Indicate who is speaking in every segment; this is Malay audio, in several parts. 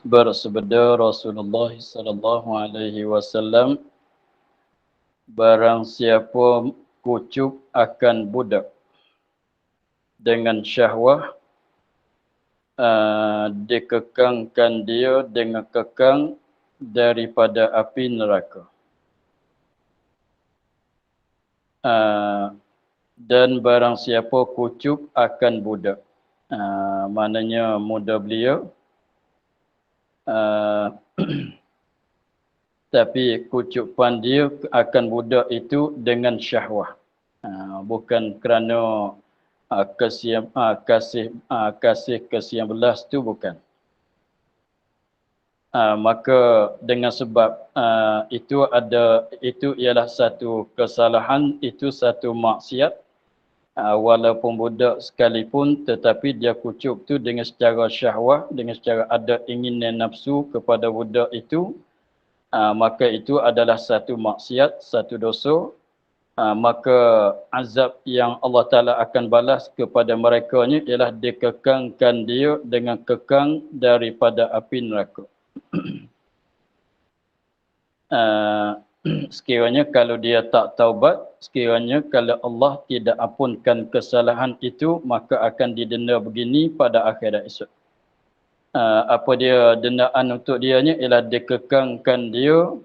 Speaker 1: Bersabda Rasulullah sallallahu alaihi wasallam, barang siapa kucup akan budak dengan syahwah, dikekangkan dia dengan kekang daripada api neraka. Dan barang siapa kucup akan budak, maknanya muda belia, tapi kucupan dia akan budak itu dengan syahwah, bukan kerana kasih ke-19 tu bukan. Maka dengan sebab itu ialah satu kesalahan, itu satu maksiat, walaupun budak sekalipun, tetapi dia kucup tu dengan secara syahwah, dengan secara ada ingin dan nafsu kepada budak itu, maka itu adalah satu maksiat, satu dosa. Maka azab yang Allah Ta'ala akan balas kepada mereka ni ialah dikekangkan dia dengan kekang daripada api neraka. Sekiranya kalau dia tak taubat, sekiranya kalau Allah tidak ampunkan kesalahan itu, maka akan didenda begini pada akhirat esok. Apa dia dendaan untuk dia ni ialah dikekangkan dia,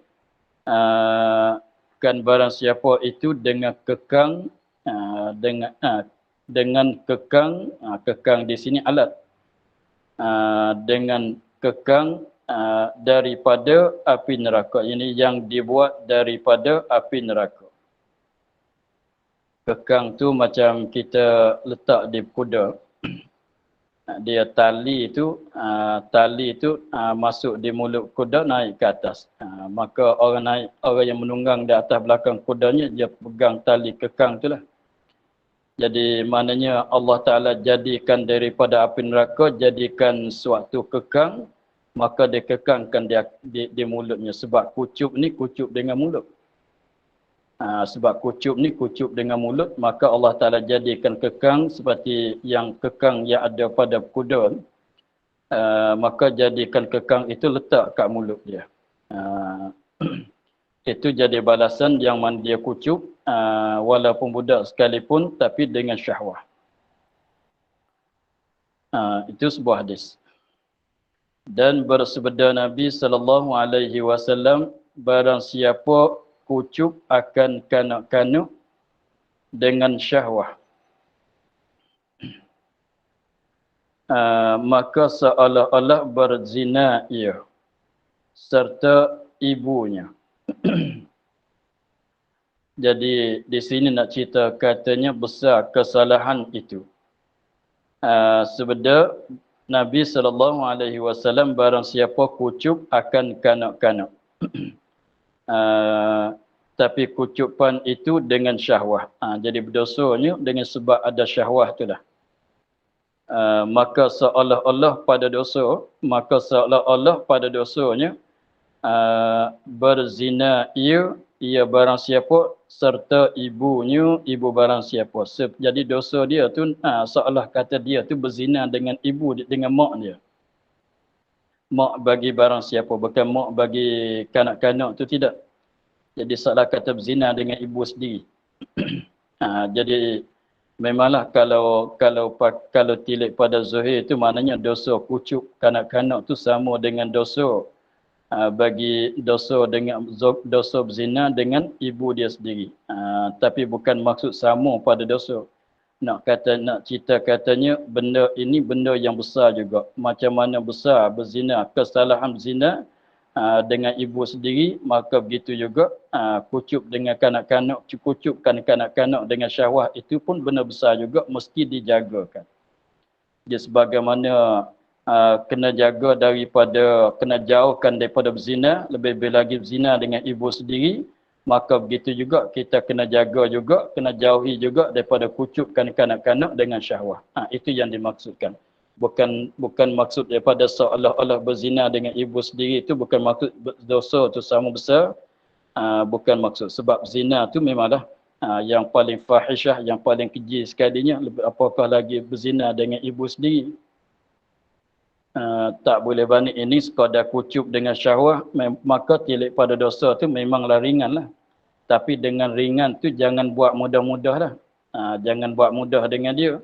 Speaker 1: kan barang siapa itu dengan kekang, dengan kekang, kekang di sini alat, dengan kekang daripada api neraka. Ini yang dibuat daripada api neraka. Kekang tu macam kita letak di kuda. Dia tali itu masuk di mulut kuda, naik ke atas. Maka orang yang menunggang di atas belakang kudanya, dia pegang tali kekang itulah. Jadi maknanya Allah Ta'ala jadikan daripada api neraka, jadikan suatu kekang, maka dikekangkan di mulutnya. Sebab kucup ni kucup dengan mulut. Sebab kucup ni kucup dengan mulut, maka Allah Ta'ala jadikan kekang seperti yang kekang yang ada pada kuda. Maka jadikan kekang itu letak kat mulut dia. Itu jadi balasan yang mana dia kucup, walaupun budak sekalipun, tapi dengan syahwah. Itu sebuah hadis. Dan bersabda Nabi sallallahu alaihi wasallam, barang siapa kucup akan kanak-kanak dengan syahwah, maka seolah-olah berzina ia serta ibunya. Jadi di sini nak cerita katanya besar kesalahan itu. Sebeda Nabi SAW, barang siapa kucup akan kanak-kanak. Tapi kucupan itu dengan syahwah. Jadi berdosanya dengan sebab ada syahwah tu dah. Maka seolah-olah pada dosanya berzina ia barang siapa serta ibunya, ibu barang siapa. Jadi dosa dia tu seolah kata dia tu berzina dengan ibu, dengan mak dia. Mak bagi barang siapa, bukan mak bagi kanak-kanak tu, tidak. Jadi seolah kata berzina dengan ibu sendiri. Jadi memanglah kalau tilik pada zahir itu, maknanya dosa kucup kanak-kanak tu sama dengan dosa bagi dosa berzina dengan ibu dia sendiri. Tapi bukan maksud sama pada dosa. Nak cerita katanya benda ini benda yang besar juga. Macam mana besar berzina, kesalahan berzina dengan ibu sendiri, maka begitu juga kucup dengan kanak-kanak, kucupkan kanak-kanak dengan syahwah, itu pun benda besar juga, mesti dijagakan. Jadi sebagaimana kena jaga kena jauhkan daripada berzina, lebih-lebih lagi berzina dengan ibu sendiri, maka begitu juga kita kena jaga juga, kena jauhi juga daripada kucupkan kanak-kanak dengan syahwah. Itu yang dimaksudkan. Bukan maksud daripada seolah-olah berzina dengan ibu sendiri, itu bukan maksud dosa tu sama besar. Bukan maksud. Sebab zina tu memanglah yang paling fahishah, yang paling keji sekalinya, apakah lagi berzina dengan ibu sendiri. tak boleh banding ini sekadar kucup dengan syahwah, maka tilik pada dosa tu memanglah ringan lah. Tapi dengan ringan tu jangan buat mudah-mudah lah. Jangan buat mudah dengan dia.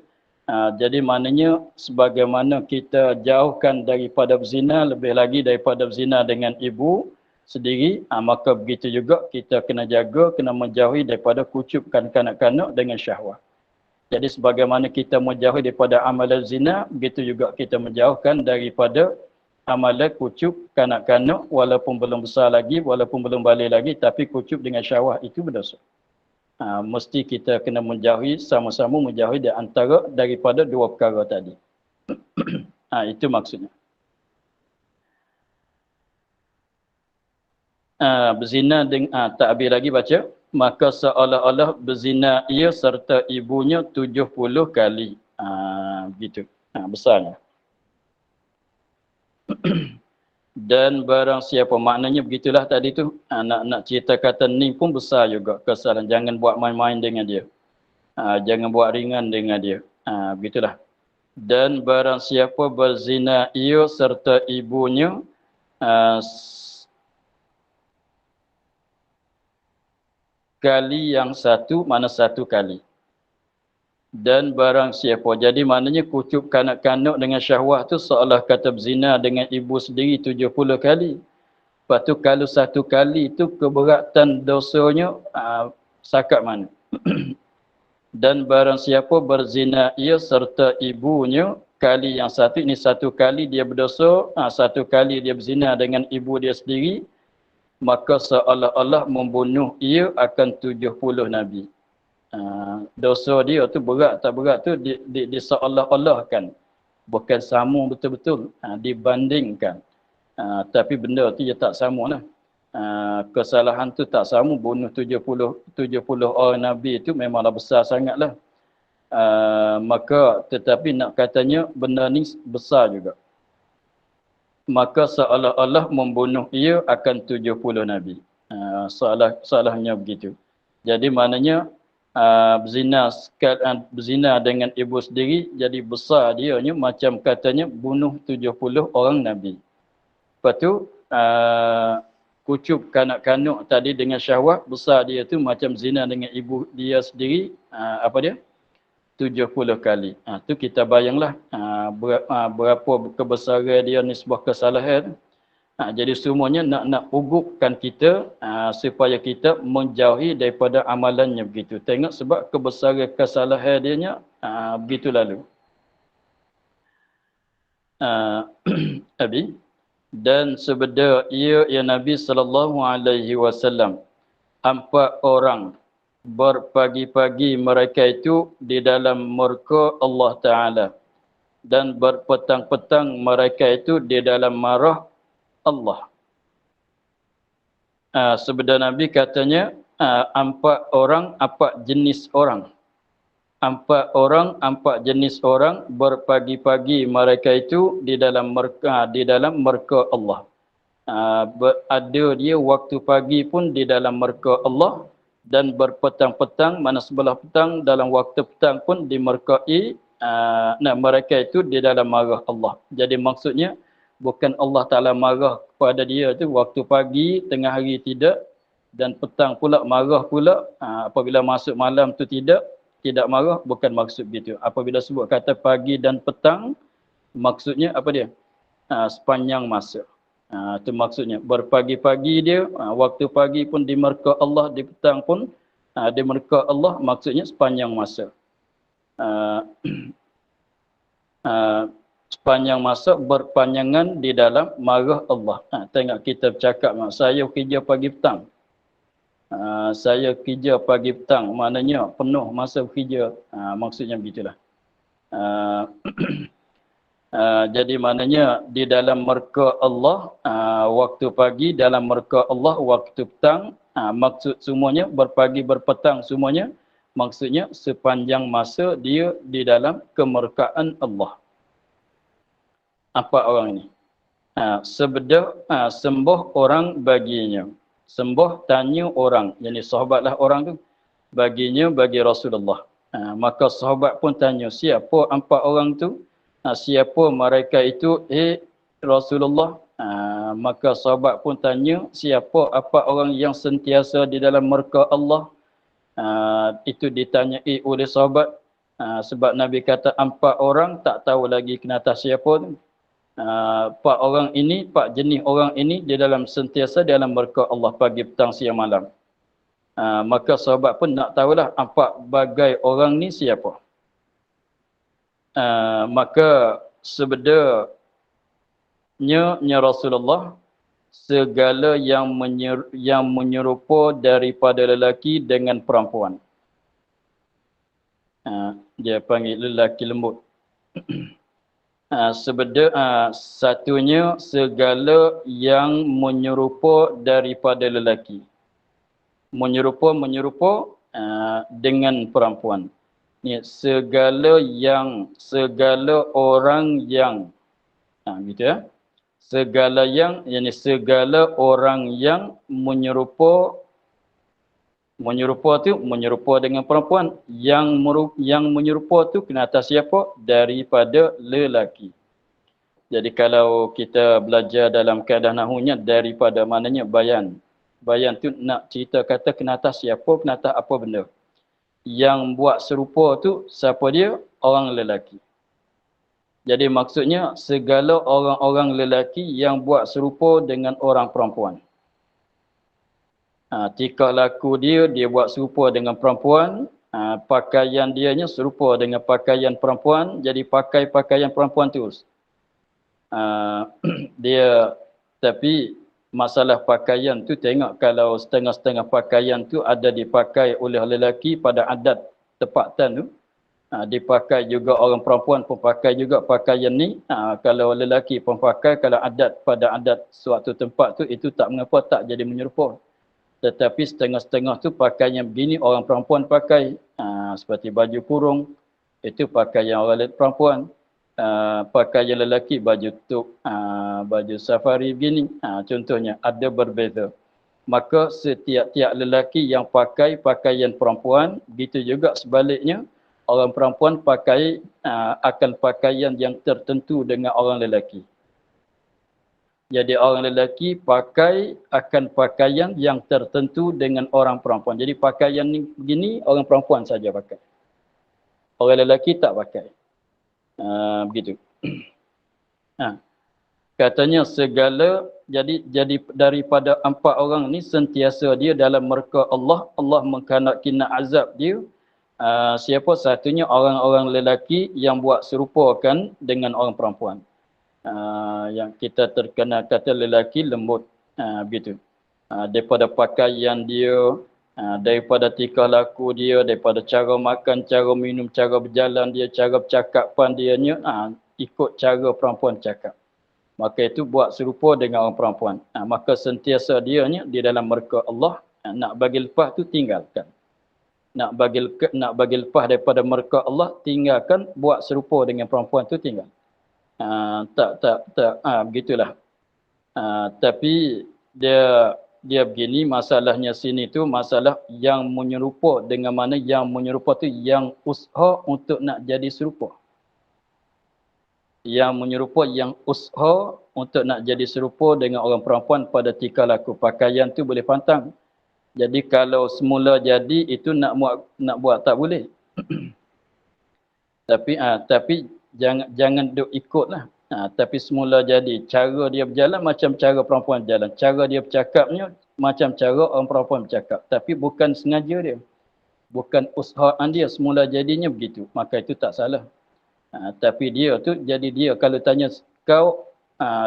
Speaker 1: Jadi maknanya sebagaimana kita jauhkan daripada berzina, lebih lagi daripada berzina dengan ibu sendiri, maka begitu juga kita kena jaga, kena menjauhi daripada kucupkan kanak-kanak dengan syahwat. Jadi sebagaimana kita menjauhi daripada amalan zina, begitu juga kita menjauhkan daripada amalan kucup kanak-kanak walaupun belum besar lagi, walaupun belum balik lagi, tapi kucup dengan syahwat itu berdosa. Mesti kita kena menjauhi, sama-sama menjauhi di antara daripada dua perkara tadi. Itu maksudnya. Berzina dengan takbir lagi baca, maka seolah-olah berzina ia serta ibunya 70 kali. Begitu. Besarnya. Dan barang siapa, maknanya begitulah tadi tu, nak cerita kata ni pun besar juga kesalahan. Jangan buat main-main dengan dia. Jangan buat ringan dengan dia. Begitulah. Dan barang siapa berzina ia serta ibunya kali yang satu, mana satu kali. Dan barang siapa, jadi maknanya kucup kanak-kanak dengan syahwat tu seolah kata berzina dengan ibu sendiri 70 kali. Lepas tu kalau satu kali tu keberatan dosanya sakat mana. Dan barang siapa berzina ia serta ibunya kali yang satu, ini satu kali dia berdosa, satu kali dia berzina dengan ibu dia sendiri, maka seolah-olah membunuh ia akan 70 nabi. Dosa dia tu berat tak berat tu diseolah-olahkan, bukan sama betul-betul, dibandingkan. Tapi benda tu dia tak sama lah. Kesalahan tu tak sama. Bunuh 70 orang nabi tu memanglah besar sangatlah. Maka tetapi nak katanya benda ni besar juga. Maka seolah-olah membunuh ia akan 70 nabi. Salahnya begitu. Jadi maknanya berzina dengan ibu sendiri, jadi besar dianya macam katanya bunuh 70 orang nabi. Lepas tu kucup kanak-kanak tadi dengan syahwat, besar dia tu macam zina dengan ibu dia sendiri, apa dia? 70 kali. Tu kita bayanglah berapa kebesaran dia nisbah kesalahan. Jadi semuanya nak ugupkan kita supaya kita menjauhi daripada amalannya begitu. Tengok sebab kebesaran kesalahan dia begitu lalu. Abi, dan sebeda ia ya Nabi SAW 4 orang berpagi-pagi mereka itu di dalam murka Allah Ta'ala, dan berpetang-petang mereka itu di dalam marah Allah. Sebeda Nabi katanya 4 orang, 4 jenis orang. 4 orang, 4 jenis orang berpagi-pagi mereka itu di dalam merka Allah. Ada dia waktu pagi pun di dalam merka Allah, dan berpetang-petang, mana sebelah petang dalam waktu petang pun dimerkai mereka itu di dalam marah Allah. Jadi maksudnya bukan Allah Ta'ala marah kepada dia tu waktu pagi, tengah hari tidak, dan petang pula marah pula, apabila masuk malam tu tidak marah, bukan maksud begitu. Apabila sebut kata pagi dan petang, maksudnya apa dia? Sepanjang masa. Itu maksudnya. Berpagi-pagi dia, waktu pagi pun di merka Allah, di petang pun di merka Allah, maksudnya sepanjang masa. Sepanjang masa berpanjangan di dalam marah Allah. Tengok kita bercakap, saya kerja pagi petang. Saya kerja pagi petang, maknanya penuh masa bekerja. Maksudnya begitulah. Jadi maknanya di dalam merka Allah waktu pagi, dalam merka Allah waktu petang. Maksud semuanya berpagi berpetang semuanya, maksudnya sepanjang masa dia di dalam kemerkaan Allah. Apa orang ini? Sebedah sembah orang baginya. Sembah tanya orang, jadi sahabatlah orang tu, baginya bagi Rasulullah. Maka sahabat pun tanya, siapa 4 orang tu? Siapa mereka itu? Rasulullah. Maka sahabat pun tanya, siapa apa orang yang sentiasa di dalam murka Allah? Itu ditanyai oleh sahabat. Sebab Nabi kata 4 orang tak tahu lagi kenapa siapa tu. 4 orang ini, 4 jenis orang ini di dalam sentiasa dalam murka Allah pagi, petang, siang, malam. Maka sahabat pun nak tahulah 4 bagai orang ni siapa. Maka sebenarnya Rasulullah, segala yang menyerupa daripada lelaki dengan perempuan. Dia panggil lelaki lembut. Satunya segala yang menyerupa daripada lelaki. Menyerupa dengan perempuan. Ni segala orang yang gitu ya. Segala orang yang menyerupa dengan perempuan, yang menyerupa tu kena atas siapa? Daripada lelaki. Jadi kalau kita belajar dalam kaedah nahwunya, daripada maknanya bayan. Bayan tu nak cerita kata kena atas siapa, kena atas apa benda. Yang buat serupa tu siapa dia? Orang lelaki. Jadi maksudnya segala orang-orang lelaki yang buat serupa dengan orang perempuan. Tingkah laku dia buat serupa dengan perempuan. Pakaian dianya serupa dengan pakaian perempuan. Jadi pakai pakaian perempuan terus. Tapi masalah pakaian tu tengok, kalau setengah-setengah pakaian tu ada dipakai oleh lelaki pada adat tempatan tu. Dipakai juga orang perempuan pun pakai juga pakaian ni. Kalau lelaki pun pakai, kalau pada adat suatu tempat tu, itu tak mengapa, tak jadi menyerupa. Tetapi setengah-setengah tu pakaian begini orang perempuan pakai. Seperti baju kurung, itu pakaian orang perempuan. Pakaian lelaki baju tuk, baju safari begini. Contohnya ada berbeza. Maka setiap-tiap lelaki yang pakai pakaian perempuan, begitu juga sebaliknya. Orang perempuan akan pakaian yang tertentu dengan orang lelaki. Jadi orang lelaki akan pakaian yang tertentu dengan orang perempuan. Jadi pakaian ni begini, orang perempuan saja pakai. Orang lelaki tak pakai. Begitu. Katanya segala, jadi daripada 4 orang ni sentiasa dia dalam murka Allah. Allah mengkena azab dia. Siapa? Satunya orang-orang lelaki yang buat serupakan dengan orang perempuan. Yang kita terkenal kata lelaki lembut. Begitu. Daripada pakaian dia, daripada tingkah laku dia, daripada cara makan, cara minum, cara berjalan dia, cara percakapan dia, ikut cara perempuan cakap. Maka itu buat serupa dengan orang perempuan. Maka sentiasa dia di dalam murka Allah. Nak bagi lepas tu tinggalkan. Nak bagi lepas daripada murka Allah, tinggalkan. Buat serupa dengan perempuan tu tinggal. Begitulah. Tapi dia begini, masalahnya sini tu masalah yang menyerupa, dengan mana yang menyerupa tu yang usaha untuk nak jadi serupa. Yang menyerupa, yang usaha untuk nak jadi serupa dengan orang perempuan pada tingkah laku. Pakaian tu boleh pantang. Jadi kalau semula jadi itu nak buat tak boleh. Tapi jangan duk ikutlah. Tapi semula jadi cara dia berjalan macam cara perempuan berjalan. Cara dia bercakapnya macam cara orang perempuan bercakap. Tapi bukan sengaja dia. Bukan usahaan dia, semula jadinya begitu. Maka itu tak salah. Tapi dia tu, jadi dia kalau tanya kau,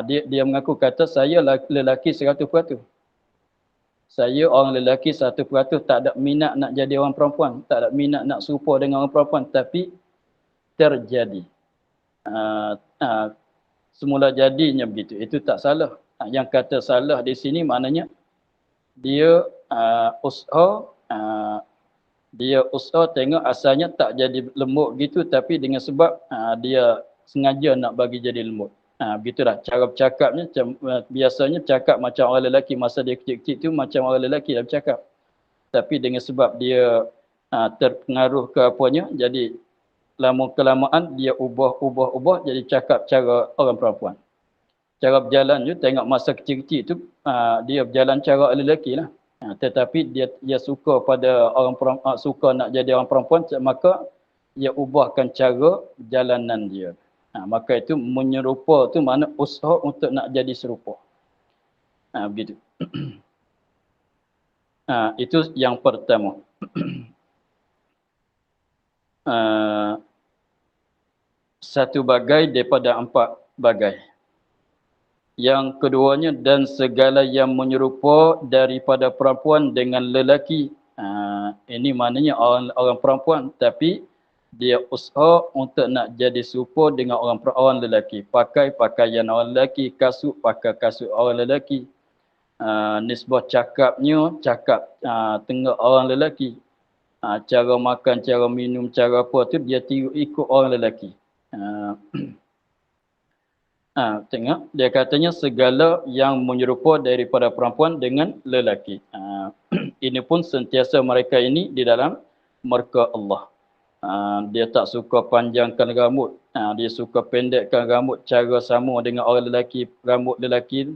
Speaker 1: dia mengaku kata saya lelaki 100%. Saya orang lelaki 100%, tak ada minat nak jadi orang perempuan. Tak ada minat nak serupa dengan orang perempuan. Tapi terjadi. Semula jadinya begitu. Itu tak salah. Yang kata salah di sini maknanya dia usaha tengok asalnya tak jadi lembut gitu, tapi dengan sebab dia sengaja nak bagi jadi lembut. Begitulah cara bercakapnya. Biasanya bercakap macam orang lelaki masa dia kecil-kecil tu, macam orang lelaki dah bercakap. Tapi dengan sebab dia terpengaruh ke apanya, jadi lama kelamaan dia ubah jadi cakap cara orang perempuan. Cara berjalan tu tengok masa kecil-kecil tu dia berjalan cara lelaki lah. Tetapi dia suka pada orang perempuan, suka nak jadi orang perempuan, maka dia ubahkan cara jalanan dia. Maka itu menyerupa tu makna usaha untuk nak jadi serupa. Begitu. Itu yang pertama. Satu bagai daripada 4 bagai. Yang keduanya, dan segala yang menyerupa daripada perempuan dengan lelaki. Ini maknanya orang perempuan, tapi dia usaha untuk nak jadi serupa dengan orang lelaki. Pakai pakaian orang lelaki, kasut pakai kasut orang lelaki. Nisbah cakapnya, cakap tengok orang lelaki. Cara makan, cara minum, cara apa tu dia tiru ikut orang lelaki. Tengok, dia katanya segala yang menyerupa daripada perempuan dengan lelaki. Ini pun sentiasa mereka ini di dalam murka Allah. Dia tak suka panjangkan rambut. Dia suka pendekkan rambut cara sama dengan orang lelaki, rambut lelaki.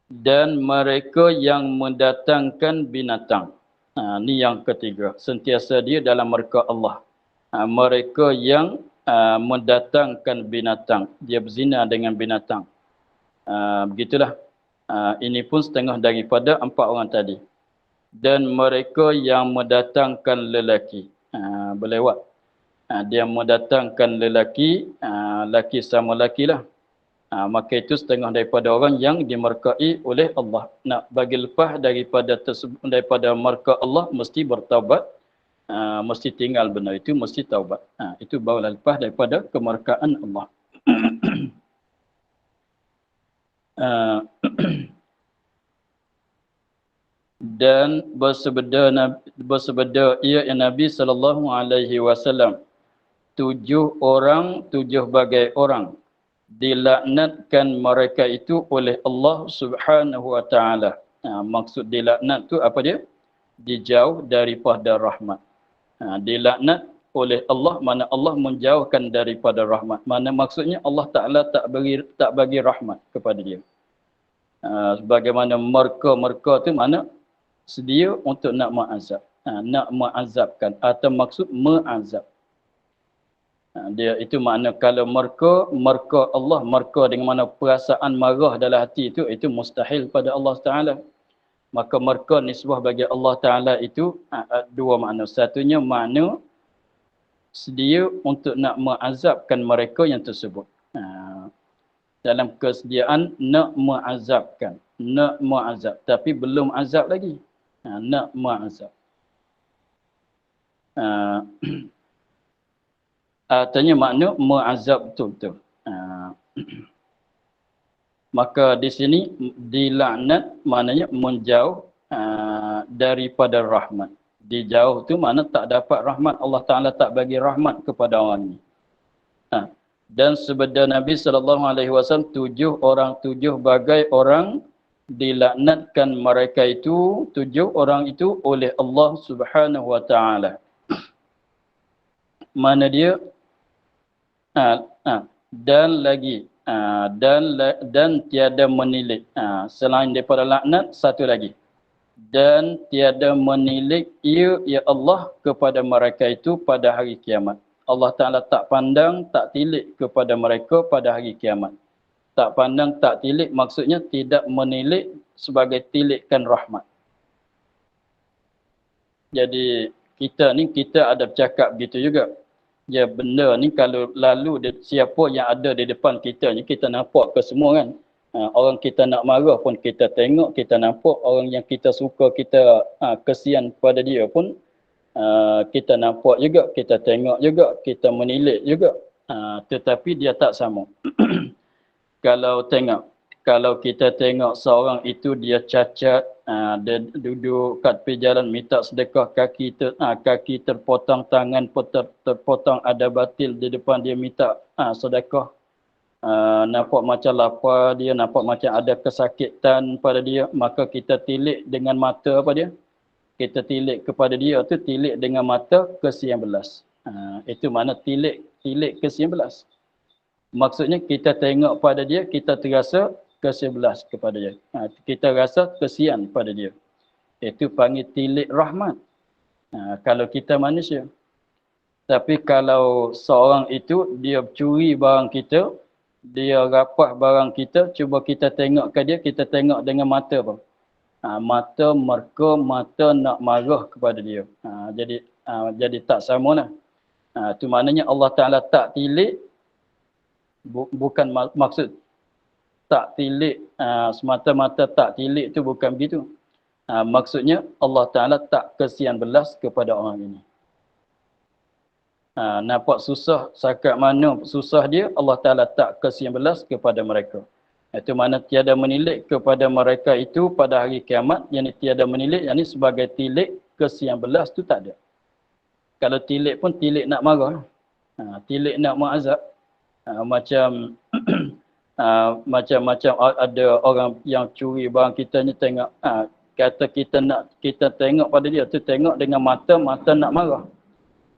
Speaker 1: Dan mereka yang mendatangkan binatang. Ini yang ketiga. Sentiasa dia dalam murka Allah. Mereka yang mendatangkan binatang. Dia berzina dengan binatang. Begitulah. Ini pun setengah daripada 4 orang tadi. Dan mereka yang mendatangkan lelaki. Berlewat. Dia mendatangkan lelaki. Laki sama laki lah. Maka itu setengah daripada orang yang dimurkai oleh Allah. Nak bagi lepas daripada murka Allah mesti bertaubat. Mesti tinggal benda itu, mesti taubat. Itu barulah lepas daripada kemurkaan Allah. Dan bersabda ia Nabi SAW, 7 orang, 7 bagai orang dilaknatkan mereka itu oleh Allah Subhanahu wa taala. Maksud dilaknat tu apa dia? Dijauh daripada rahmat. Dilaknat oleh Allah, mana Allah menjauhkan daripada rahmat. Mana maksudnya Allah Taala tak bagi rahmat kepada dia. Sebagaimana merka tu mana sedia untuk nak mengazab. Nak mengazabkan atau maksud mengazab. Dia itu makna kalau merka Allah, merka dengan mana perasaan marah dalam hati itu mustahil pada Allah Taala. Maka merka nisbah bagi Allah Taala itu 2 makna. Satunya makna sedia untuk nak mengazabkan mereka yang tersebut. Dalam kesediaan nak mengazabkan, nak mengazab tapi belum azab lagi. Nak mengazab. Artinya makna mengazab betul-betul. Maka di sini dilaknat maknanya menjauh daripada rahmat. Dijauh tu makna tak dapat rahmat. Allah Ta'ala tak bagi rahmat kepada orang ni. Dan sabda Nabi SAW, 7 orang, 7 bagai orang dilaknatkan mereka itu, 7 orang itu oleh Allah Subhanahu Wa Ta'ala. Mana dia? Dan lagi dan tiada menilik. Selain daripada laknat, satu lagi. Dan tiada menilik ia ya Allah kepada mereka itu pada hari kiamat. Allah Ta'ala tak pandang, tak tilik kepada mereka pada hari kiamat. Tak pandang, tak tilik maksudnya tidak menilik sebagai tilikkan rahmat. Jadi kita ada bercakap gitu juga. Ya benda ni kalau lalu siapa yang ada di depan kita ni kita nampak ke semua kan. Orang kita nak marah pun kita tengok, kita nampak. Orang yang kita suka, kita kesian kepada dia pun kita nampak juga, kita tengok juga, kita menilik juga. Tetapi dia tak sama. Kalau kita tengok seorang itu dia cacat, dia duduk kat tepi jalan minta sedekah, kaki terpotong, tangan terpotong, ada batil di depan dia minta sedekah. Nampak macam lapar dia, nampak macam ada kesakitan pada dia, maka kita tilik dengan mata apa dia? Kita tilik kepada dia tu tilik dengan mata ke-19. Itu mana tilik ke-19. Maksudnya kita tengok pada dia, kita terasa ke-11 kepada dia. Kita rasa kesian pada dia. Itu panggil tilik rahmat. Kalau kita manusia. Tapi kalau seorang itu, dia curi barang kita, dia rapah barang kita, cuba kita tengok ke dia, kita tengok dengan mata apa? Mata merka, mata nak marah kepada dia. Jadi tak sama lah. Itu maknanya Allah Ta'ala tak tilik, bukan maksud tak tilik, semata-mata tak tilik itu bukan begitu. Maksudnya Allah Ta'ala tak kesian belas kepada orang ini. Nampak susah, sakat mana susah dia, Allah Ta'ala tak kesian belas kepada mereka. Itu mana tiada menilik kepada mereka itu pada hari kiamat, yang tiada menilik, yang ini sebagai tilik kesian belas tu tak ada. Kalau tilik pun tilik nak marah. Tilik nak mengazab. Macam macam-macam ada orang yang curi barang kita ni tengok, kata kita tengok pada dia tu, tengok dengan mata nak marah.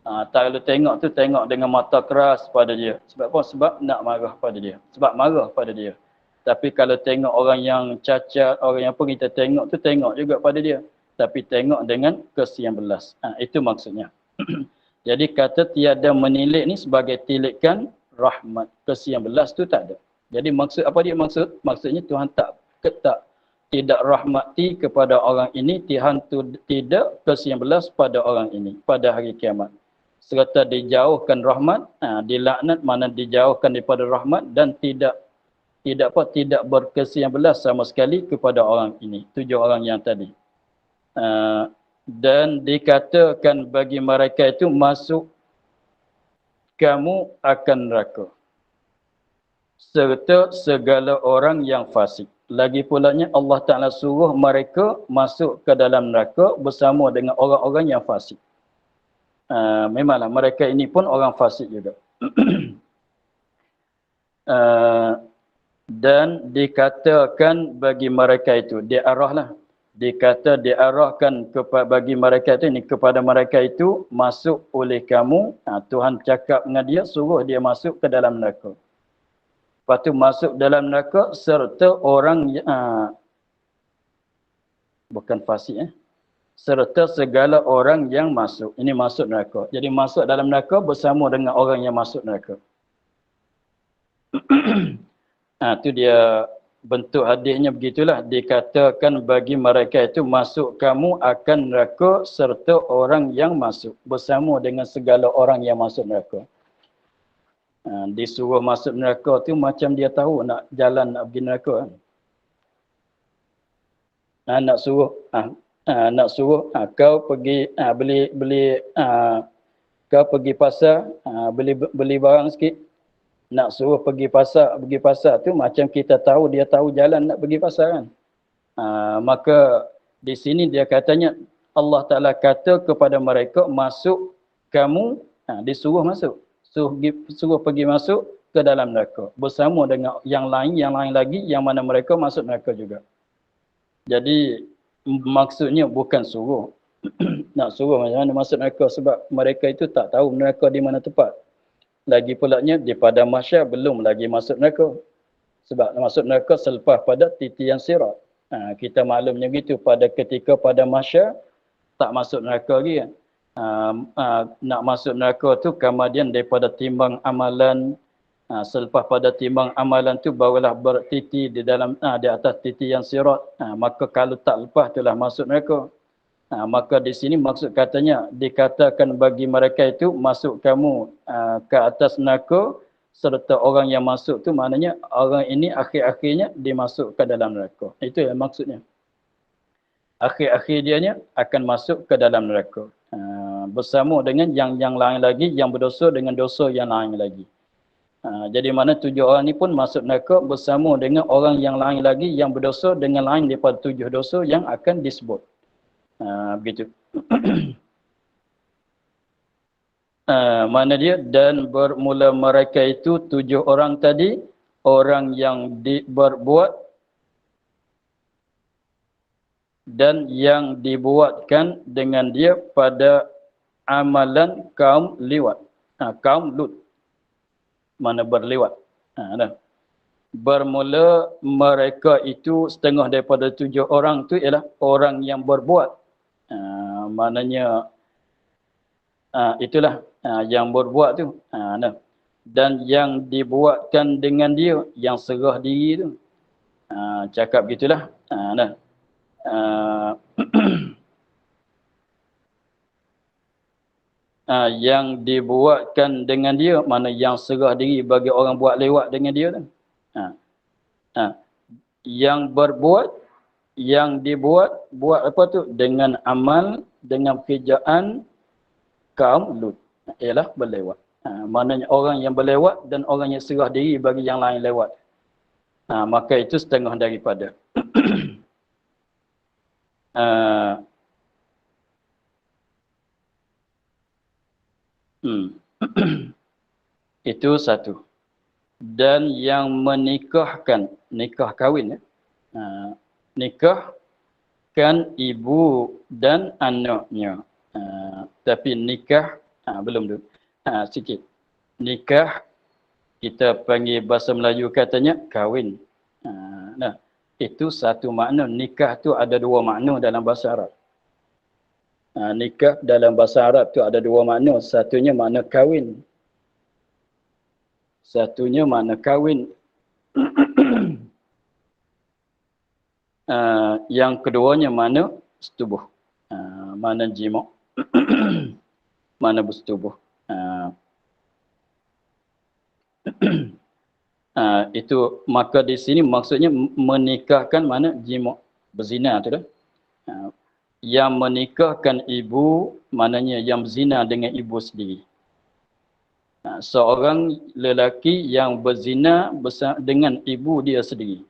Speaker 1: Tak kalau tengok tu tengok dengan mata keras pada dia. Sebab apa? Sebab nak marah pada dia. Sebab marah pada dia. Tapi kalau tengok orang yang cacat, orang yang apa kita tengok tu tengok juga pada dia. Tapi tengok dengan kesian belas. Itu maksudnya. Jadi kata tiada menilik ni sebagai tilikan rahmat. Kesian belas tu tak ada. Jadi maksud apa dia maksud? Maksudnya Tuhan tidak rahmati kepada orang ini. Tuhan tu tidak kesian belas pada orang ini pada hari kiamat. Serta dijauhkan rahmat, dilaknat mana dijauhkan daripada rahmat dan tidak berkesian belas sama sekali kepada orang ini. 7 orang yang tadi. Dan dikatakan bagi mereka itu masuk kamu akan neraka. Serta segala orang yang fasik. Lagi pulanya Allah Ta'ala suruh mereka masuk ke dalam neraka bersama dengan orang-orang yang fasik. Memanglah mereka ini pun orang fasik juga. Dan dikatakan bagi mereka itu, diarahlah. Diarahkan bagi mereka itu, ini kepada mereka itu, masuk oleh kamu. Tuhan cakap dengan dia, suruh dia masuk ke dalam neraka. Lepas tu masuk dalam neraka serta orang, bukan fasik, serta segala orang yang masuk. Ini masuk neraka. Jadi masuk dalam neraka bersama dengan orang yang masuk neraka. Itu dia bentuk hadisnya begitulah. Dikatakan bagi mereka itu masuk kamu akan neraka serta orang yang masuk. Bersama dengan segala orang yang masuk neraka. Disuruh masuk neraka tu macam dia tahu nak jalan nak pergi neraka. Nak suruh kau pergi kau pergi pasar beli barang sikit. Nak suruh pergi pasar tu macam kita tahu dia tahu jalan nak pergi pasar kan. Maka di sini dia katanya Allah Ta'ala kata kepada mereka masuk kamu, disuruh masuk. Suruh pergi masuk ke dalam neraka bersama dengan yang lain lagi yang mana mereka masuk neraka juga. Jadi maksudnya bukan suruh. Nak suruh macam mana masuk neraka sebab mereka itu tak tahu neraka di mana tepat. Lagi pulanya di pada mahsyar belum lagi masuk neraka. Sebab masuk neraka selepas pada titian sirat. Kita maklumnya begitu ketika pada mahsyar tak masuk neraka lagi kan. Nak masuk neraka tu kemudian daripada timbang amalan, selepas pada timbang amalan tu barulah bertiti di atas titian sirat. Maka kalau tak lepas itulah masuk neraka. Maka di sini maksud katanya dikatakan bagi mereka itu masuk kamu ke atas neraka serta orang yang masuk tu maknanya orang ini akhir-akhirnya dimasuk ke dalam neraka. Itu yang maksudnya. Akhir-akhir dianya akan masuk ke dalam neraka. Bersama dengan yang lain lagi yang berdosa dengan dosa yang lain lagi. Jadi mana 7 orang ni pun masuk neraka bersama dengan orang yang lain lagi yang berdosa dengan lain daripada 7 dosa yang akan disebut. Begitu. Mana dia? Dan bermula mereka itu 7 orang tadi, orang yang berbuat dan yang dibuatkan dengan dia pada amalan kaum liwat. Kaum Lut. Mana berlewat. Dah. Bermula mereka itu setengah daripada 7 orang tu ialah orang yang berbuat. Maknanya itulah yang berbuat tu. Dah. Dan yang dibuatkan dengan dia yang serah diri tu. Cakap gitulah. Dah. Yang dibuatkan dengan dia, mana yang serah diri bagi orang buat lewat dengan dia tu. Yang berbuat, yang dibuat, buat apa tu? Dengan amal, dengan pekerjaan kaum Lut. Ialah berlewat. Maknanya orang yang berlewat dan orang yang serah diri bagi yang lain lewat. Maka itu setengah daripada. Itu satu. Dan yang menikahkan, nikah kahwin ya. Nikahkan ibu dan anaknya. Tapi nikah, belum dulu. Sikit. Nikah, kita panggil bahasa Melayu katanya kahwin. Nah, itu satu makna. Nikah tu ada dua makna dalam bahasa Arab. Nikah dalam bahasa Arab tu ada dua makna. Satunya makna kahwin. Satunya makna kahwin. Yang keduanya makna setubuh. Makna jima'. Makna bersetubuh. Itu maka di sini maksudnya menikahkan mana jima', berzina tu dah. Yang menikahkan ibu maknanya yang berzina dengan ibu sendiri. Seorang lelaki yang berzina dengan ibu dia sendiri.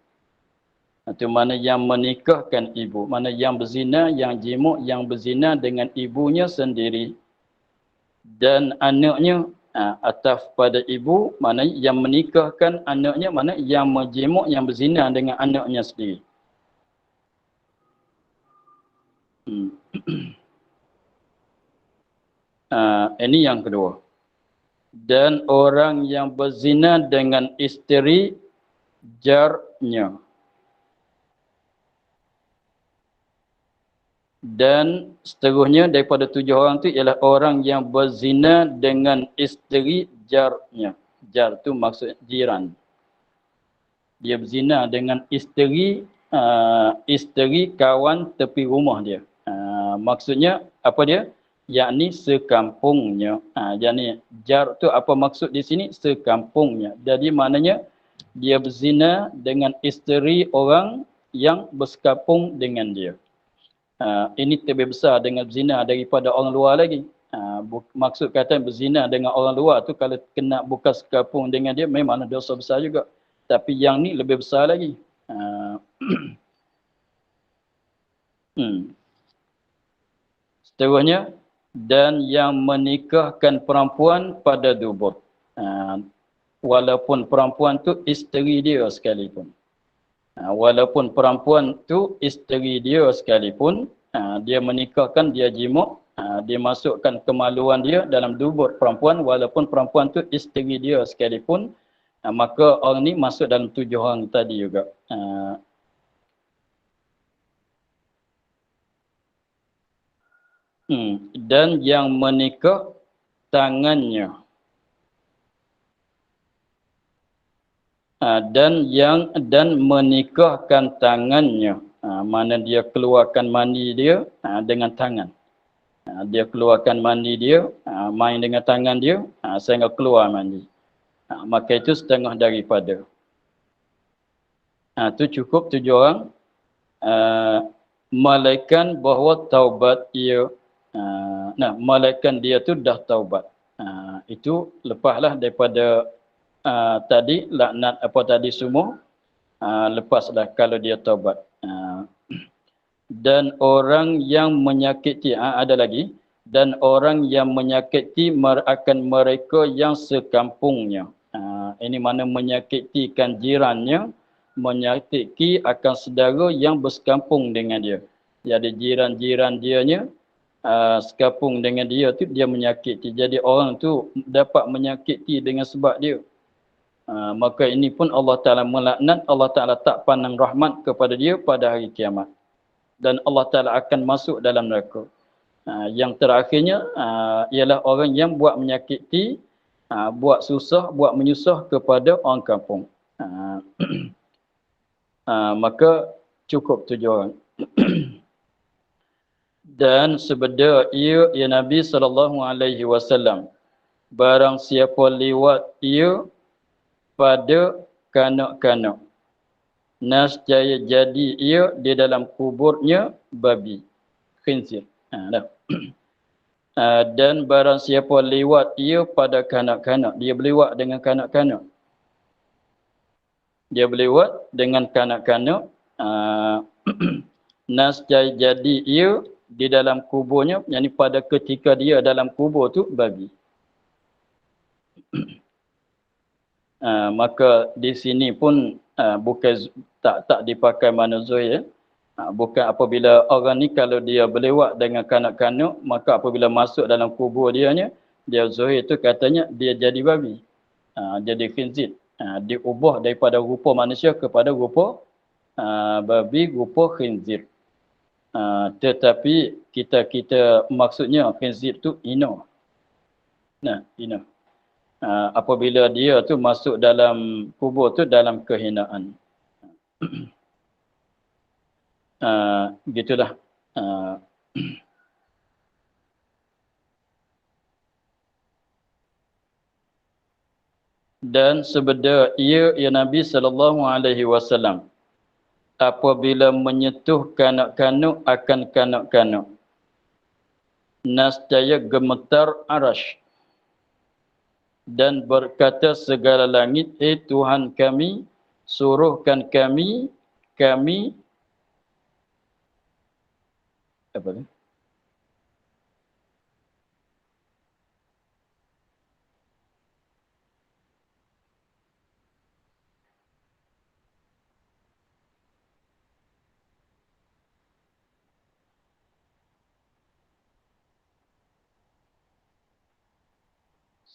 Speaker 1: Itu mana yang menikahkan ibu, mana yang berzina, yang jima', yang berzina dengan ibunya sendiri dan anaknya ataf pada ibu, mana yang menikahkan anaknya, mana yang menjima', yang berzina dengan anaknya sendiri. Ini yang kedua. Dan orang yang berzina dengan isteri jarnya. Dan seterusnya daripada 7 orang tu ialah orang yang berzina dengan isteri jarnya. Jar tu maksud jiran. Dia berzina dengan isteri kawan tepi rumah dia. Maksudnya apa dia? Yakni sekampungnya. Yakni jar tu apa maksud di sini? Sekampungnya. Jadi maknanya dia berzina dengan isteri orang yang bersekapung dengan dia. Ini lebih besar dengan berzina daripada orang luar lagi. Maksud kata berzina dengan orang luar tu kalau kena bukan sekapung dengan dia memang dosa besar juga. Tapi yang ni lebih besar lagi. Seterusnya, dan yang menikahkan perempuan pada dubur. Walaupun perempuan tu isteri dia sekalipun. Walaupun perempuan tu isteri dia sekalipun, dia menikahkan, dia jima', dia masukkan kemaluan dia dalam dubur perempuan, walaupun perempuan tu isteri dia sekalipun, maka orang ni masuk dalam 7 orang tadi juga. Dan yang menikah tangannya. Dan menikahkan tangannya. Mana dia keluarkan mani dia dengan tangan. Dia keluarkan mani dia, main dengan tangan dia, sehingga keluar mani. Maka itu setengah daripada. Itu cukup 7 orang. Malaikan bahawa taubat ia. Malaikan dia tu dah taubat. Itu lepaslah daripada tadi laknat apa tadi semua, lepaslah kalau dia taubat. Dan orang yang menyakiti, ada lagi, dan orang yang menyakiti akan mereka yang sekampungnya. Ini mana menyakitikan jirannya, menyakiti akan saudara yang bersekampung dengan dia. Jadi jiran-jiran dianya sekapung dengan dia tu dia menyakiti. Jadi orang tu dapat menyakiti dengan sebab dia. Maka ini pun Allah Ta'ala melaknat, Allah Ta'ala tak pandang rahmat kepada dia pada hari kiamat. Dan Allah Ta'ala akan masuk dalam neraka. Yang terakhirnya ialah orang yang buat menyakiti, buat susah, buat menyusah kepada orang kampung. Maka cukup 7 orang. Dan sebeda ia ya Nabi SAW, barang siapa lewat ia pada kanak-kanak, nescaya jadi ia di dalam kuburnya babi, khinzir. Dan barang siapa lewat ia pada kanak-kanak, dia berlewat dengan kanak-kanak. Dia berlewat dengan kanak-kanak, nescaya jadi ia di dalam kuburnya, yakni pada ketika dia dalam kubur tu babi. Maka di sini pun bukan tak dipakai mana zuhir, ya. Bukan apabila orang ni kalau dia berlewat dengan kanak-kanak, maka apabila masuk dalam kubur dia zuhir tu katanya dia jadi babi, jadi khinzir, diubah daripada rupa manusia kepada rupa babi, rupa khinzir. Tetapi kita maksudnya khinzir tu hina. Hina. Apabila dia tu masuk dalam kubur tu dalam kehinaan. Gitulah. Dan sebeda ia ya Nabi SAW apabila menyentuh kanak-kanak akan kanak-kanak, nescaya gemetar arasy dan berkata segala langit, Tuhan kami, suruhkan kami apa ni?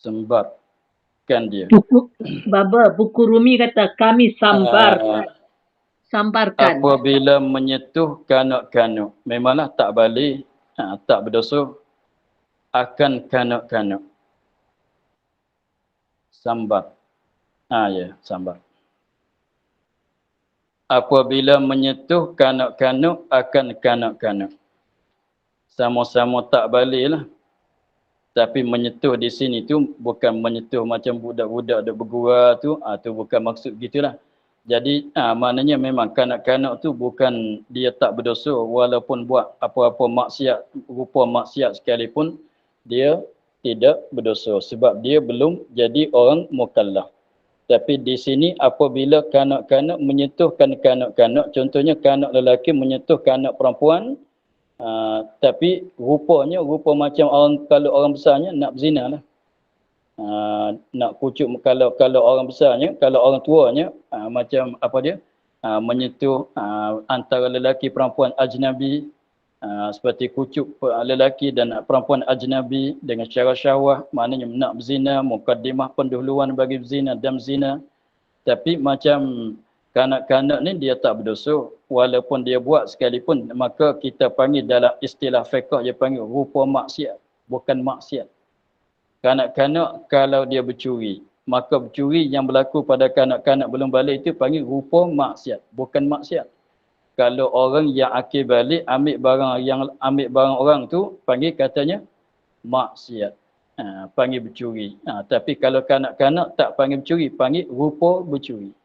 Speaker 1: Sembarkan dia.
Speaker 2: Buku Rumi kata kami sambarkan. Sambarkan.
Speaker 1: Apabila menyentuh kanak-kanak, memanglah tak balik, tak berdosa akan kanak-kanak. Sambar. Ya, sambar. Apabila menyentuh kanak-kanak akan kanak-kanak. Sama-sama tak baliklah. Tapi menyentuh di sini tu bukan menyentuh macam budak-budak duk bergurau tu, tu bukan maksud gitulah. Jadi maknanya memang kanak-kanak tu bukan dia tak berdosa walaupun buat apa-apa maksiat, rupa maksiat sekalipun dia tidak berdosa sebab dia belum jadi orang mukallaf. Tapi di sini apabila kanak-kanak menyentuh kanak-kanak, contohnya kanak lelaki menyentuh kanak perempuan, tapi rupanya rupa macam orang, kalau orang besarnya nak berzina lah. Nak kucuk kalau orang besarnya, kalau orang tuanya macam apa dia, menyentuh antara lelaki perempuan ajnabi, seperti kucuk lelaki dan perempuan ajnabi dengan cara syahwah, maknanya nak berzina, mukaddimah pendahuluan bagi berzina dan zina. Tapi macam kanak-kanak ni dia tak berdosa walaupun dia buat sekalipun, maka kita panggil dalam istilah fiqh dia panggil rupa maksiat, bukan maksiat. Kanak-kanak kalau dia bercuri, maka bercuri yang berlaku pada kanak-kanak belum balik itu panggil rupa maksiat, bukan maksiat. Kalau orang yang akil balik ambil barang orang tu panggil katanya maksiat. Panggil bercuri. Tapi kalau kanak-kanak tak panggil bercuri, panggil rupa bercuri.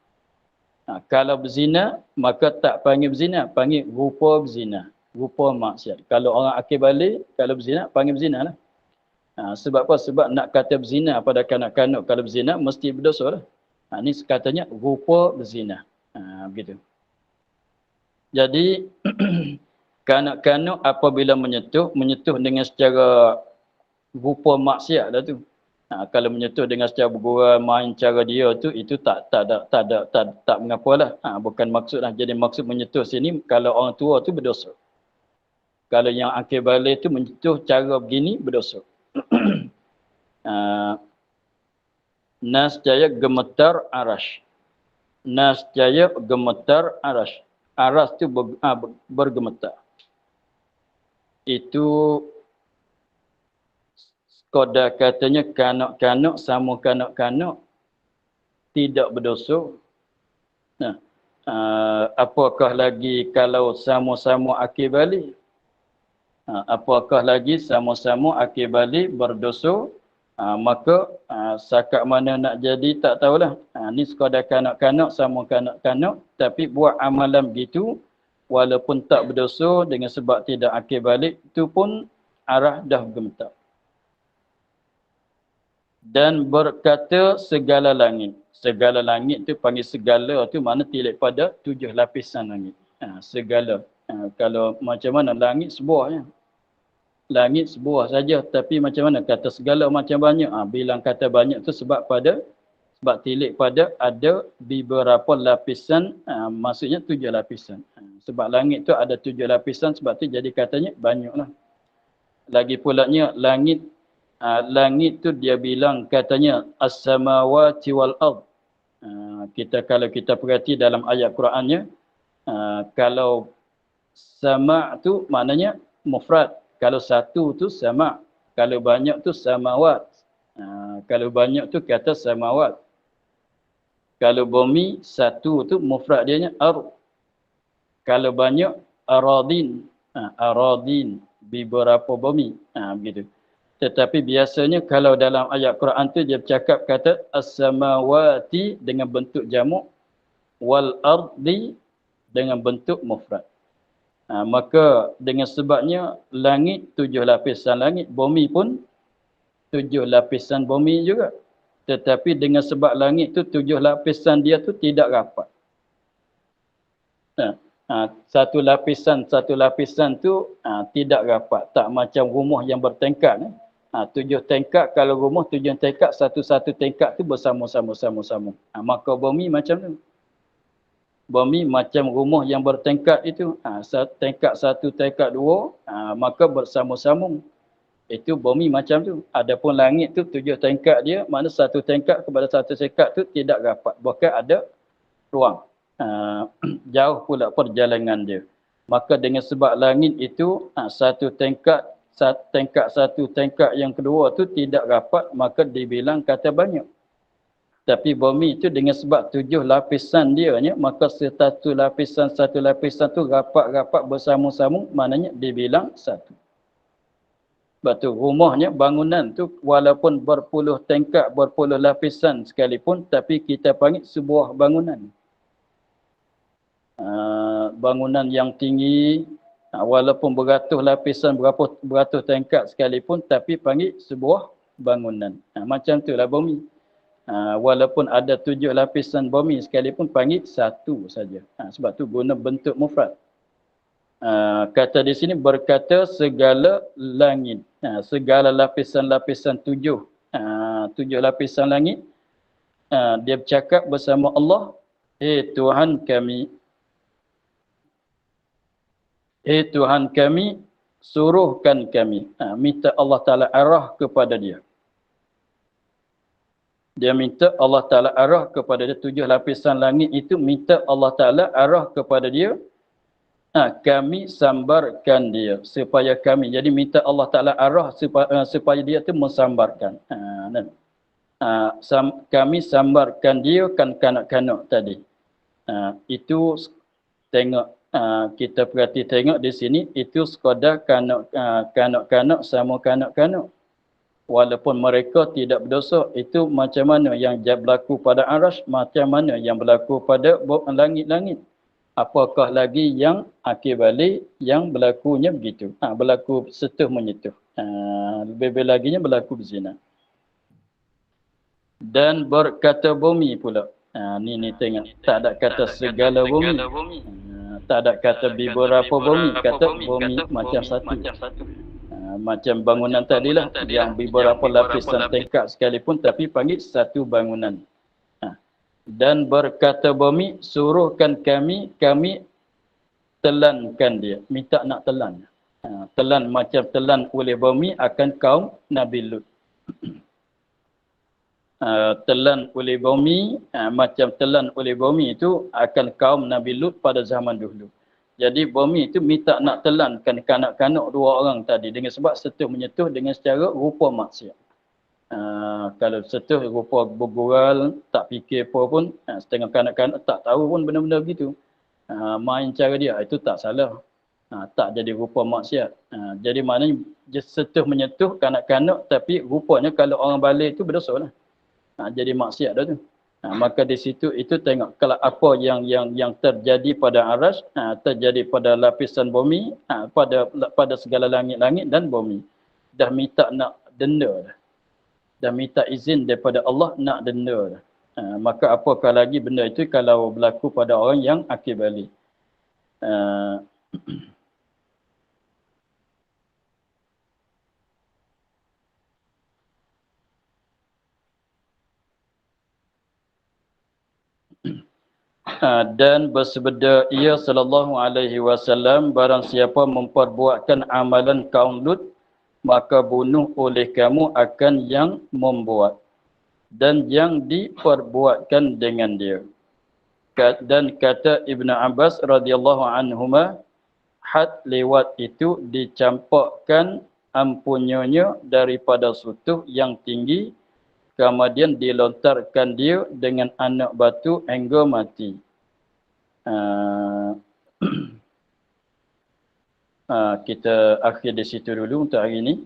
Speaker 1: Kalau berzina, maka tak panggil berzina, panggil rupa berzina, rupa maksiat. Kalau orang akil balik, kalau berzina, panggil berzina lah. Sebab apa? Sebab nak kata berzina pada kanak-kanak, kalau berzina, mesti berdosa lah. Ini katanya rupa berzina. Begitu. Jadi, kanak-kanak apabila menyentuh dengan secara rupa maksiat dah tu. Kalau menyentuh dengan secara bergurau main cara dia tu, itu tak mengapalah. Bukan maksudlah. Jadi maksud menyentuh sini kalau orang tua tu berdosa. Kalau yang akil balik tu menyentuh cara begini berdosa. Nascaya gemetar arash. Nascaya gemetar arash. Arash tu bergemetar. Itu Koda katanya kanak-kanak sama kanak-kanak tidak berdosa. Nah, apakah lagi kalau sama-sama akil balik? Apakah lagi sama-sama akil balik berdosa? Maka sakat mana nak jadi tak tahulah. Ni sekadar kanak-kanak sama kanak-kanak tapi buat amalan begitu walaupun tak berdosa dengan sebab tidak akil balik itu pun arah dah gemetar. Dan berkata segala langit. Segala langit tu panggil segala tu mana tilik pada 7 lapisan langit. Segala. Kalau macam mana langit sebuah. Langit sebuah saja. Tapi macam mana kata segala macam banyak. Bilang kata banyak tu sebab tilik pada ada beberapa lapisan. Maksudnya 7 lapisan. Sebab langit tu ada 7 lapisan sebab tu jadi katanya banyaklah. Lagi pulanya langit tu dia bilang katanya as-samawati wal ard. Kalau kita perhati dalam ayat Qurannya, kalau sama' tu maknanya mufrad. Kalau satu tu sama', kalau banyak tu samawat. Kalau banyak tu kata samawat. Kalau bumi satu tu mufrad dianya ard. Kalau banyak aradin. Aradin beberapa bumi. Begitu. Tetapi biasanya kalau dalam ayat Quran tu dia bercakap kata as-samawati dengan bentuk jamak wal ardi dengan bentuk mufrad. Maka dengan sebabnya langit 7 lapisan langit, bumi pun 7 lapisan bumi juga. Tetapi dengan sebab langit tu 7 lapisan dia tu tidak rapat. Satu lapisan tu tidak rapat. Tak macam rumah yang bertingkat. 7 tingkat, kalau rumah 7 tingkat, satu-satu tingkat tu bersama-sama. Maka bumi macam tu. Bumi macam rumah yang bertingkat itu. Tingkat 1, tingkat 2, maka bersama-sama. Itu bumi macam tu. Adapun langit tu 7 tingkat dia, mana satu tingkat kepada satu tingkat tu tidak rapat. Bahkan ada ruang. Jauh pula perjalanan dia. Maka dengan sebab langit itu satu tingkat satu tingkat yang kedua tu tidak rapat, maka dibilang kata banyak. Tapi bumi itu dengan sebab 7 lapisan dia, maka satu lapisan tu rapat-rapat bersama-sama, maknanya dibilang satu. Sebab tu rumahnya, bangunan tu walaupun berpuluh tingkat, berpuluh lapisan sekalipun, tapi kita panggil sebuah bangunan. Bangunan yang tinggi, walaupun beratus lapisan, beratus tingkat sekalipun, tapi panggil sebuah bangunan. Macam itulah bumi. Walaupun ada 7 lapisan bumi sekalipun, panggil satu saja. Sebab tu guna bentuk mufrad. Kata di sini berkata segala langit. Segala lapisan-lapisan 7 lapisan langit. Dia bercakap bersama Allah. Tuhan kami. Tuhan kami, suruhkan kami. Minta Allah Ta'ala arah kepada dia. Dia minta Allah Ta'ala arah kepada dia. 7 lapisan langit itu minta Allah Ta'ala arah kepada dia. Kami sambarkan dia supaya kami. Jadi minta Allah Ta'ala arah supaya dia tu mensambarkan. Kami sambarkan dia kan kanak-kanak tadi. Itu tengok. Kita perhati tengok di sini itu sekadar kanak-kanak sama kanak-kanak. Walaupun mereka tidak berdosa, itu macam mana yang berlaku pada arash, macam mana yang berlaku pada langit-langit. Apakah lagi yang akil balik yang berlakunya begitu. Berlaku setuh menyetuh. Lebih laginya berlaku berzina. Dan berkata bumi pula. Ni tengok. Tak ada kata segala bumi. Tak ada kata beberapa bumi. Kata bumi macam satu. Macam bangunan tadilah. Yang beberapa lapisan tingkat sekalipun. Tapi panggil satu bangunan. Dan berkata bumi, suruhkan kami telankan dia. Minta nak telan. Telan macam telan oleh bumi akan kaum Nabi Lut. Telan oleh bumi, macam telan oleh bumi itu akan kaum Nabi Lut pada zaman dulu. Jadi bumi itu minta nak telankan kanak-kanak dua orang tadi dengan sebab setuh menyetuh dengan secara rupa maksiat. Kalau setuh rupa bergurau, tak fikir apa pun, setengah kanak-kanak tak tahu pun benda-benda begitu. Main cara dia, itu tak salah. Tak jadi rupa maksiat. Jadi maknanya setuh menyetuh kanak-kanak tapi rupanya kalau orang balik itu berdosa lah. Jadi maksiat dah tu. Maka di situ itu tengok kalau apa yang terjadi pada aras, terjadi pada lapisan bumi, pada segala langit-langit dan bumi. Dah minta nak denda dah. Dah minta izin daripada Allah nak denda dah. Maka apakah lagi benda itu kalau berlaku pada orang yang akil balik. Dan bersabda ia sallallahu alaihi wasallam, barang siapa memperbuatkan amalan kaum Lut, maka bunuh oleh kamu akan yang membuat dan yang diperbuatkan dengan dia. Dan kata Ibn Abbas radhiyallahu anhuma, had lewat itu dicampakkan ampunnya daripada sutuh yang tinggi, kemudian dilontarkan dia dengan anak batu hingga mati. Kita akhir di situ dulu untuk hari ini.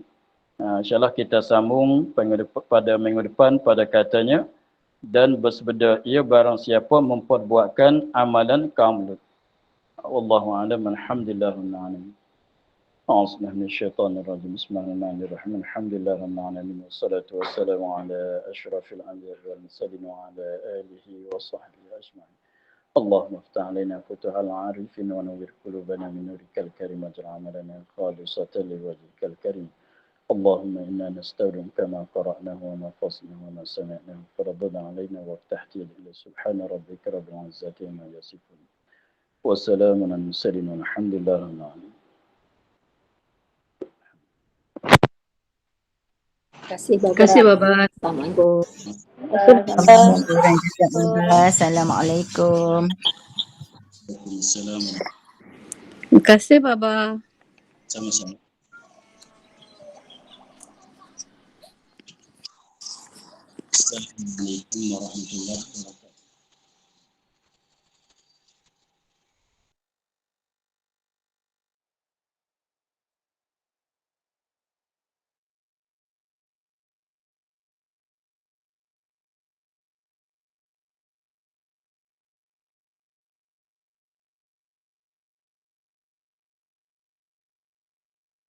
Speaker 1: InsyaAllah kita sambung pada minggu depan pada katanya, dan bersabda ia barang siapa memperbuatkan amalan kaum Lut. Wallahu a'lam. Alhamdulillahirabbil alamin. A'udzubillahi minasyaitonir rajim. Bismillahirrahmanirrahim. Alhamdulillahirabbil alamin wassalatu wassalamu ala asyrafil anbiya'i wal mursalin wa ala alihi wa sahbihi ajma'in. اللهم افتح علينا فتوح العارفين ونور قلوبنا من نورك الكريم واجعل عملنا خالصة لوجهك الكريم. اللهم إنا نستودعك ما قرأناه وما فصلناه وما سمعناه فرضنا علينا وافتح إلى سبحان ربك رب العزة عما يصفون وسلام على المرسلين والحمد لله رب العالمين.
Speaker 2: Terima kasih Baba.
Speaker 3: Assalamualaikum. Assalamualaikum.
Speaker 2: Terima kasih Baba.
Speaker 1: Sama-sama. Assalamualaikum warahmatullahi wabarakatuh.